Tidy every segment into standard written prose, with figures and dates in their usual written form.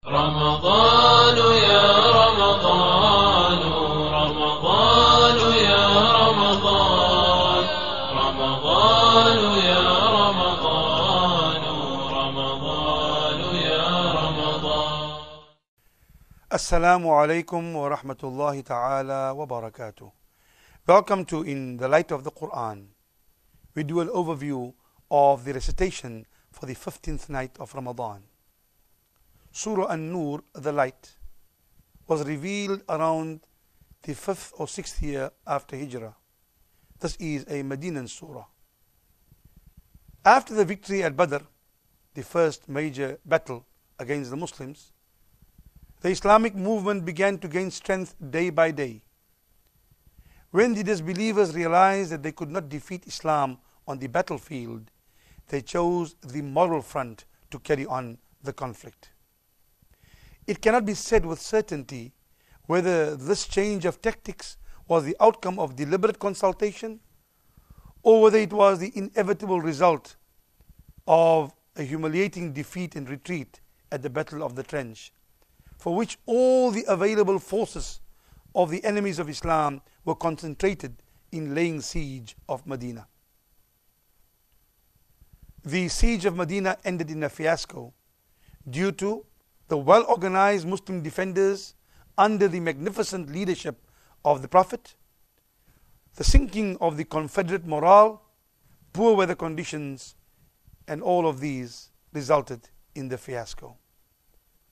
رمضان يا رمضان رمضان يا رمضان رمضان يا رمضان رمضان يا رمضان. Assalamu alaikum wa rahmatullahi ta'ala wa barakatuh. Welcome to In the Light of the Quran. We do an overview of the recitation for the 15th night of Ramadan. Surah An-Nur, the light, was revealed around the 5th or 6th year after Hijrah. This is a Medinan surah. After the victory at Badr, the first major battle against the Muslims, the Islamic movement began to gain strength day by day. When the disbelievers realized that they could not defeat Islam on the battlefield, they chose the moral front to carry on the conflict. It cannot be said with certainty whether this change of tactics was the outcome of deliberate consultation or whether it was the inevitable result of a humiliating defeat and retreat at the Battle of the Trench, for which all the available forces of the enemies of Islam were concentrated in laying siege of Medina. The siege of Medina ended in a fiasco due to the well-organized Muslim defenders under the magnificent leadership of the Prophet, the sinking of the Confederate morale, poor weather conditions, and all of these resulted in the fiasco.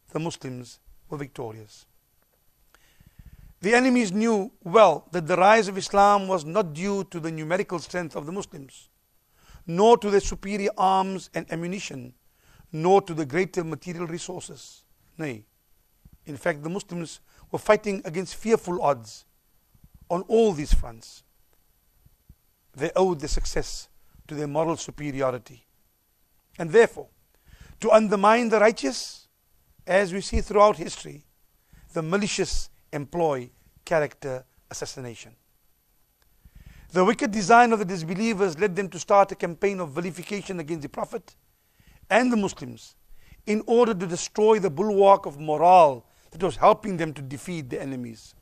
The Muslims were victorious. The enemies knew well that the rise of Islam was not due to the numerical strength of the Muslims, nor to their superior arms and ammunition, nor to the greater material resources. Nay, in fact, the Muslims were fighting against fearful odds on all these fronts. They owed their success to their moral superiority. And therefore, to undermine the righteous, as we see throughout history, the malicious employ character assassination. The wicked design of the disbelievers led them to start a campaign of vilification against the Prophet and the Muslims in order to destroy the bulwark of morale that was helping them to defeat the enemies.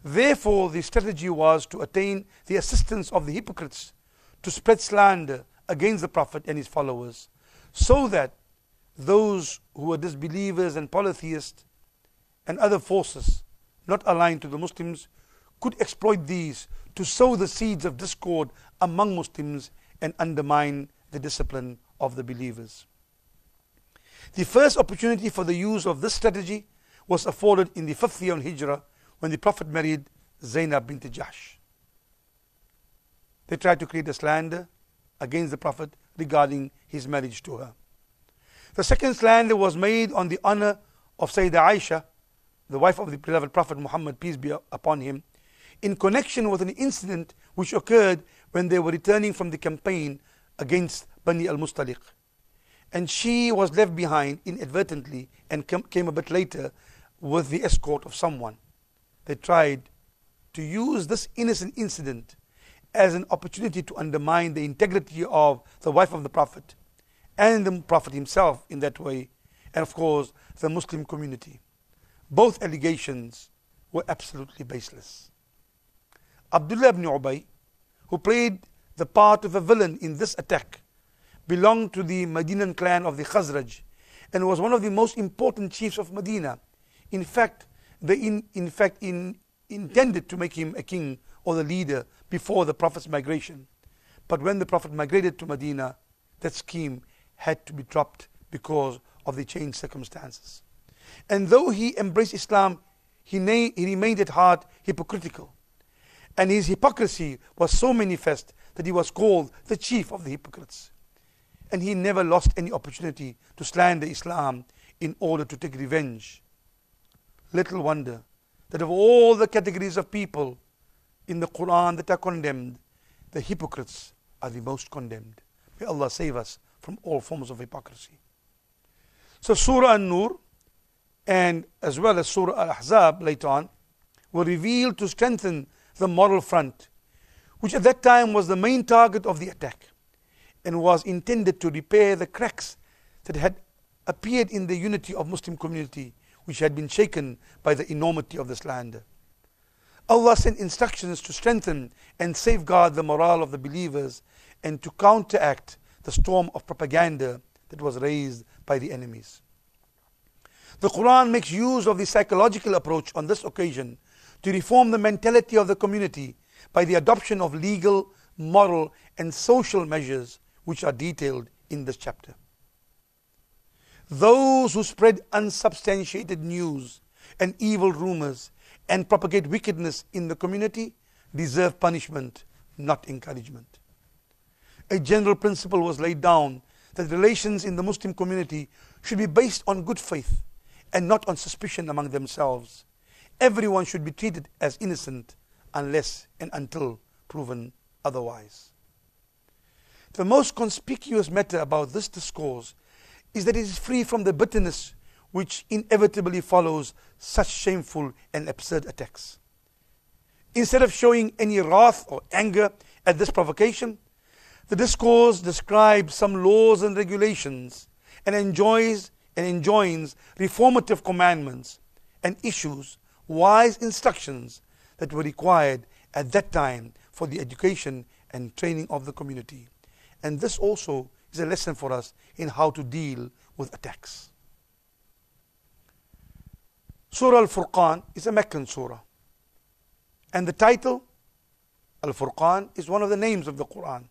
Therefore, the strategy was to attain the assistance of the hypocrites to spread slander against the Prophet and his followers, so that those who were disbelievers and polytheists and other forces not aligned to the Muslims could exploit these to sow the seeds of discord among Muslims and undermine the discipline of the believers. The first opportunity for the use of this strategy was afforded in the 5th year on Hijrah when the Prophet married Zainab bint Jahsh. They tried to create a slander against the Prophet regarding his marriage to her. The second slander was made on the honor of Sayyidah Aisha, the wife of the beloved Prophet Muhammad, peace be upon him, in connection with an incident which occurred when they were returning from the campaign against Bani al-Mustaliq. And she was left behind inadvertently and came a bit later with the escort of someone. They tried to use this innocent incident as an opportunity to undermine the integrity of the wife of the Prophet and the Prophet himself in that way, and of course the Muslim community. Both allegations were absolutely baseless. Abdullah ibn Ubay, who played the part of a villain in this attack, belonged to the Medinan clan of the Khazraj and was one of the most important chiefs of Medina. In fact, they intended to make him a king or the leader before the Prophet's migration. But when the Prophet migrated to Medina, that scheme had to be dropped because of the changed circumstances. And though he embraced Islam, he remained at heart hypocritical. And his hypocrisy was so manifest that he was called the chief of the hypocrites. And he never lost any opportunity to slander Islam in order to take revenge. Little wonder that of all the categories of people in the Quran that are condemned, the hypocrites are the most condemned. May Allah save us from all forms of hypocrisy. So Surah An-Nur and as well as Surah Al-Ahzab later on were revealed to strengthen the moral front, which at that time was the main target of the attack and was intended to repair the cracks that had appeared in the unity of Muslim community, which had been shaken by the enormity of the slander. Allah sent instructions to strengthen and safeguard the morale of the believers and to counteract the storm of propaganda that was raised by the enemies. The Quran makes use of the psychological approach on this occasion to reform the mentality of the community by the adoption of legal, moral, and social measures which are detailed in this chapter. Those who spread unsubstantiated news and evil rumors and propagate wickedness in the community deserve punishment, not encouragement. A general principle was laid down that relations in the Muslim community should be based on good faith and not on suspicion among themselves. Everyone should be treated as innocent unless and until proven otherwise. The most conspicuous matter about this discourse is that it is free from the bitterness which inevitably follows such shameful and absurd attacks. Instead of showing any wrath or anger at this provocation, the discourse describes some laws and regulations and enjoins reformative commandments and issues wise instructions that were required at that time for the education and training of the community. And this also is a lesson for us in how to deal with attacks. Surah Al-Furqan is a Meccan surah. And the title, Al-Furqan, is one of the names of the Quran.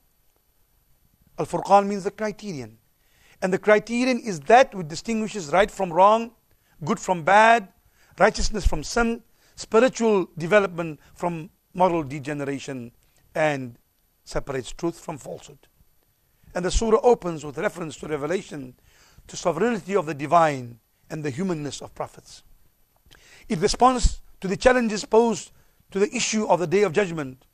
Al-Furqan means the criterion. And the criterion is that which distinguishes right from wrong, good from bad, righteousness from sin, spiritual development from moral degeneration, and separates truth from falsehood. And the surah opens with reference to revelation, to sovereignty of the divine, and the humanness of prophets. It responds to the challenges posed to the issue of the Day of Judgment,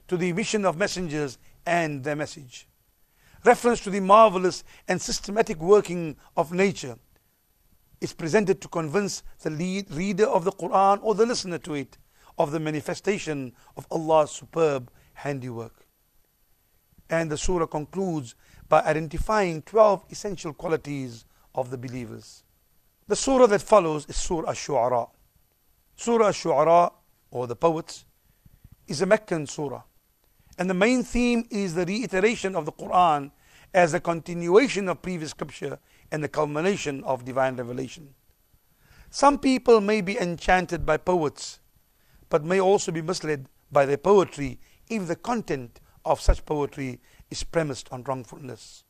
to the mission of messengers and their message. Reference to the marvelous and systematic working of nature is presented to convince the reader of the Quran or the listener to it of the manifestation of Allah's superb handiwork. And the surah concludes by identifying 12 essential qualities of the believers. The surah that follows is Surah Ash-Shu'ara. Surah Ash-Shu'ara, or the poets, is a Meccan surah. And the main theme is the reiteration of the Quran as a continuation of previous scripture and the culmination of divine revelation. Some people may be enchanted by poets, but may also be misled by their poetry if the content of such poetry is premised on wrongfulness.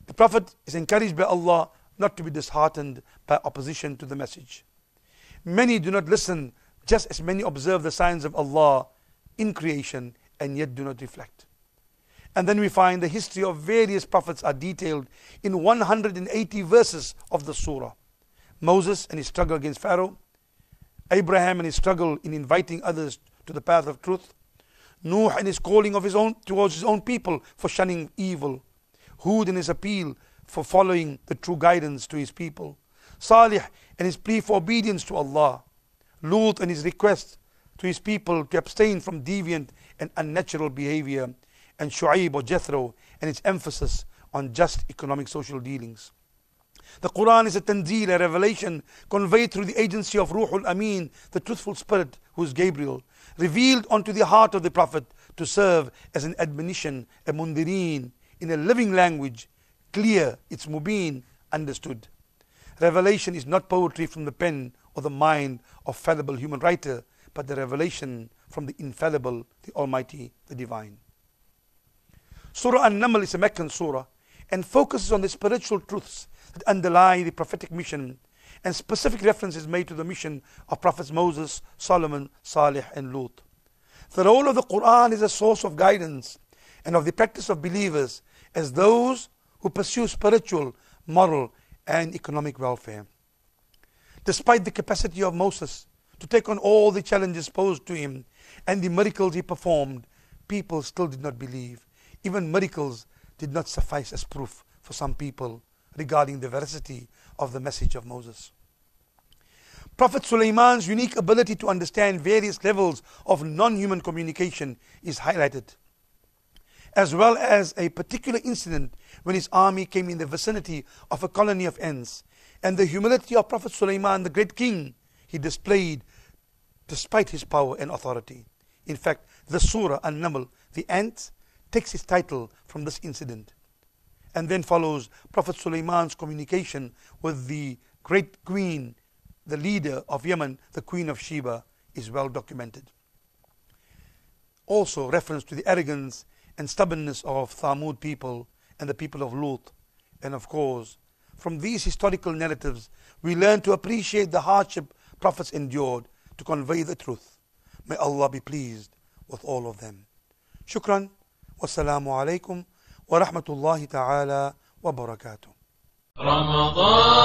The Prophet is encouraged by Allah not to be disheartened by opposition to the message. Many do not listen, just as many observe the signs of Allah in creation and yet do not reflect. And then we find the history of various prophets are detailed in 180 verses of the surah. Moses and his struggle against Pharaoh, Abraham and his struggle in inviting others to the path of truth, Nuh and his calling of towards his own people for shunning evil, Hud and his appeal for following the true guidance to his people, Salih and his plea for obedience to Allah, Lut and his request to his people to abstain from deviant and unnatural behavior, and Shu'aib or Jethro and its emphasis on just economic social dealings. The Quran is a tanzeel, a revelation conveyed through the agency of Ruhul Amin, the truthful spirit who is Gabriel, revealed onto the heart of the Prophet to serve as an admonition, a mundirin, in a living language, clear, it's mubin, understood. Revelation is not poetry from the pen or the mind of fallible human writer, but the revelation from the infallible, the Almighty, the Divine. Surah An-Naml is a Meccan surah and focuses on the spiritual truths that underlie the prophetic mission, and specific reference is made to the mission of Prophets Moses, Solomon, Salih and Lut. The role of the Quran is a source of guidance and of the practice of believers as those who pursue spiritual, moral and economic welfare. Despite the capacity of Moses to take on all the challenges posed to him and the miracles he performed, people still did not believe. Even miracles did not suffice as proof for some people regarding the veracity of the message of Moses. Prophet Sulaiman's unique ability to understand various levels of non-human communication is highlighted. as well as a particular incident when his army came in the vicinity of a colony of ants, and the humility of Prophet Sulaiman, the great king, he displayed despite his power and authority. In fact, the surah An-Naml, the ant, takes its title from this incident. And then follows Prophet Sulaiman's communication with the great queen, the leader of Yemen, the Queen of Sheba, is well documented. Also reference to the arrogance and stubbornness of Thamud people and the people of Lut. And of course, from these historical narratives, we learn to appreciate the hardship prophets endured to convey the truth. May Allah be pleased with all of them. Shukran. Wassalamu alaikum wa rahmatullahi ta'ala wa barakatuh. رمضان